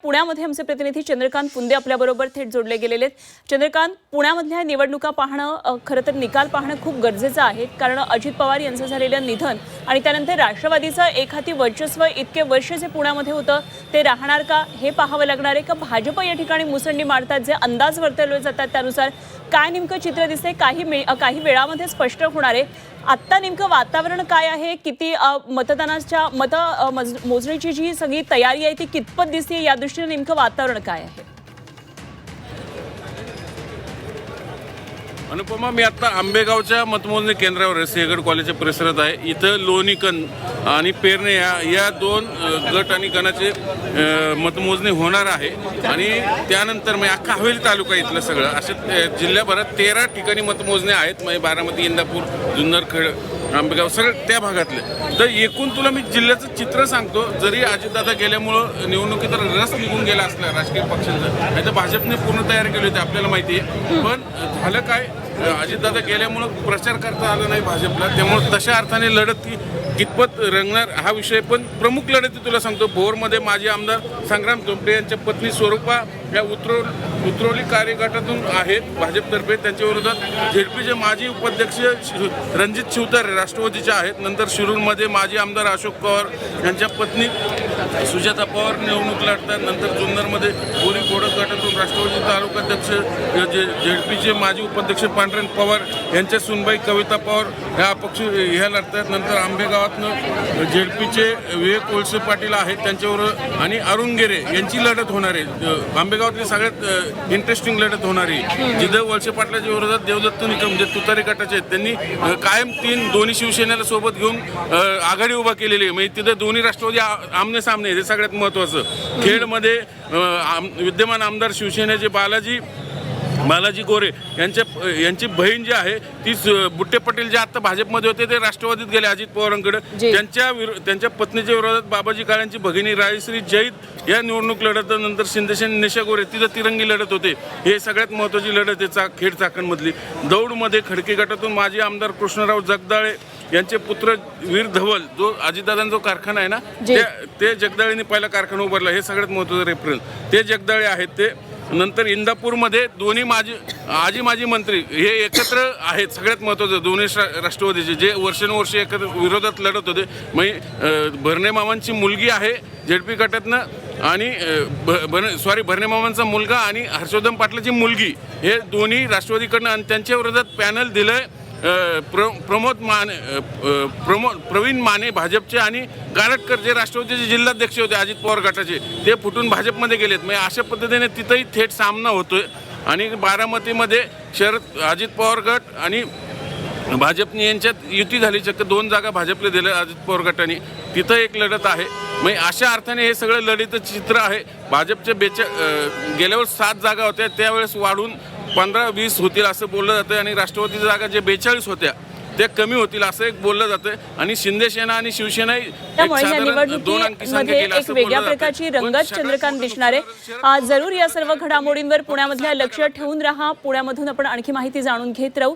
पुण्यामध्ये आमचे प्रतिनिधी चंद्रकांत पुंदे आपल्याबरोबर थेट जोडले गेलेले आहेत। चंद्रकांत, पुण्यामधल्या निवडणुका पाहणं खरं तर निकाल पाहणं खूप गरजेचं आहे, कारण अजित पवार यांचं झालेलं निधन आणि त्यानंतर राष्ट्रवादीचं एकहाती वर्चस्व इतके वर्ष जे पुण्यामध्ये होतं ते राहणार का हे पाहावं लागणार आहे का? भाजप या ठिकाणी मुसंडी मारतात, जे अंदाज वर्तवले जातात त्यानुसार काय नेमकं चित्र दिसते काही वेळामध्ये स्पष्ट होणार आहे। आत्ता नेमकं वातावरण काय आहे? किती मतदानाच्या मोजणीची जी सगळी तयारी आहे ती कितपत दिसते, या दृष्टीने नेमकं वातावरण काय आहे? अनुपमा, मी आता आंबेगावच्या मतमोजणी केंद्रावर आहे, सिंहगड कॉलेजच्या परिसरात आहे। इथं लोणीकण आणि पेरणे या दोन गट आणि गणाचे मतमोजणी होणार आहे आणि त्यानंतर मग अख्खा हवेली तालुका इथलं सगळं असे जिल्ह्याभरात 13 ठिकाणी मतमोजणी आहेत। म्हणजे बारामती, इंदापूर, जुन्नरखेड, आंबेगाव सगळं त्या भागातले। तर एकूण तुला मी जिल्ह्याचं चित्र सांगतो। जरी अजितदादा गेल्यामुळं निवडणुकीत रस निघून गेला असला राजकीय पक्षांचा, नाही तर भाजपने पूर्ण तयारी केली होती आपल्याला माहिती आहे। पण झालं काय, अजितदादा गेल्यामुळं प्रचार करता आला नाही भाजपला, त्यामुळे तशा अर्थाने लढत ती कितपत रंगणार हा विषय। पण प्रमुख लढती तुला सांगतो, भोरमध्ये माजी आमदार संग्राम धोंपटे यांच्या पत्नी स्वरूपा या उतरवली कार्यगटातून आहेत भाजपतर्फे। त्यांच्या विरोधात झेडपीचे माजी उपाध्यक्ष रणजित शिवतारे राष्ट्रवादीचे आहेत। नंतर शिरूरमध्ये माजी आमदार अशोक पवार यांच्या पत्नी सुजाता पवार निवडणूक लढतात। नंतर जुन्नरमध्ये बोरी कोडक गटातून राष्ट्रवादी तालुकाध्यक्ष झेडपीचे माजी उपाध्यक्ष पांढरन पवार यांच्या सुनबाई कविता पवार ह्या अपक्ष ह्या लढतात। नंतर आंबेगावातनं झेडपीचे विवेक वळसे पाटील आहेत त्यांच्यावर आणि अरुण गेरे यांची लढत होणार आहे। आंबेगावातली सगळ्यात इंटरेस्टिंग लढत होणार आहे, जिथं वळसे पाटलाच्या विरोधात देवदत्त निकम जे तुतारी गटाचे आहेत त्यांनी कायम दोन्ही शिवसेनेला सोबत घेऊन आघाडी उभा केलेली आहे। म्हणजे तिथं दोन्ही राष्ट्रवादी आमने सामने, हे सगळ्यात महत्त्वाचं। खेडमध्ये विद्यमान आमदार शिवसेनेचे बालाजी गोरे यांची बहीण जी आहे ती बुट्टे पटेल जे आता भाजपमध्ये होते ते राष्ट्रवादीत गेले अजित पवारांकडे। त्यांच्या पत्नीच्या विरोधात बाबाजी काळ्यांची भगिनी राजश्री जैत या निवडणूक लढत। नंतर शिंदेसेन निशा गोरे तिथं तिरंगी लढत होते। हे सगळ्यात महत्त्वाची लढत आहे खेड चाकणमधली। दौडमध्ये खडकी गटातून माजी आमदार कृष्णराव जगदाळे यांचे पुत्र वीर धवल, जो अजितदादांचा जो कारखाना आहे ना ते जगदाळेंनी पहिला कारखाना उभारला, हे सगळ्यात महत्त्वाचं रेफरन्स ते जगदाळे आहेत ते। नंतर इंदापूरमध्ये दोन्ही माजी मंत्री हे एकत्र आहेत, सगळ्यात महत्त्वाचं दोन्ही राष्ट्रवादीचे, जे वर्षानुवर्ष एकत्र विरोधात लढत होते। म्हणजे भरणे मामांची मुलगी आहे झेडपी गटातनं आणि भरणे मामांचा मुलगा आणि हर्षवर्धन पाटलाची मुलगी, हे दोन्ही राष्ट्रवादीकडनं। आणि त्यांच्या विरोधात पॅनल दिलंय प्रवीण माने भाजपचे आणि गारटकर जे राष्ट्रवादीचे जिल्हाध्यक्ष होते अजित पवार गटाचे, ते फुटून भाजपमध्ये गेलेत। म्हणजे अशा पद्धतीने तिथंही थेट सामना होतोय। आणि बारामतीमध्ये अजित पवार गट आणि भाजपने यांच्यात युती झाली, चक्क 2 जागा भाजपला दिल्या अजित पवार गटाने, तिथं एक लढत आहे। म्हणजे अशा अर्थाने हे सगळं लढतीचं चित्र आहे। भाजपचे गेल्यावर 7 जागा होत्या, त्यावेळेस वाढून 15-20 होतील असं बोललं जातं आणि राष्ट्रवादीच्या जागा जे 42 होत्या ते कमी होतील असं एक बोललं जातं। आणि शिंदेसेना आणि शिवसेना निवडणुकीमध्ये एक वेगळ्या प्रकारची रंगत चंद्रकांत दिसणार आहे। जरूर या सर्व घडामोडींवर पुण्यामधल्या लक्ष ठेवून राहा। पुण्यामधून आपण आणखी माहिती जाणून घेत राहू।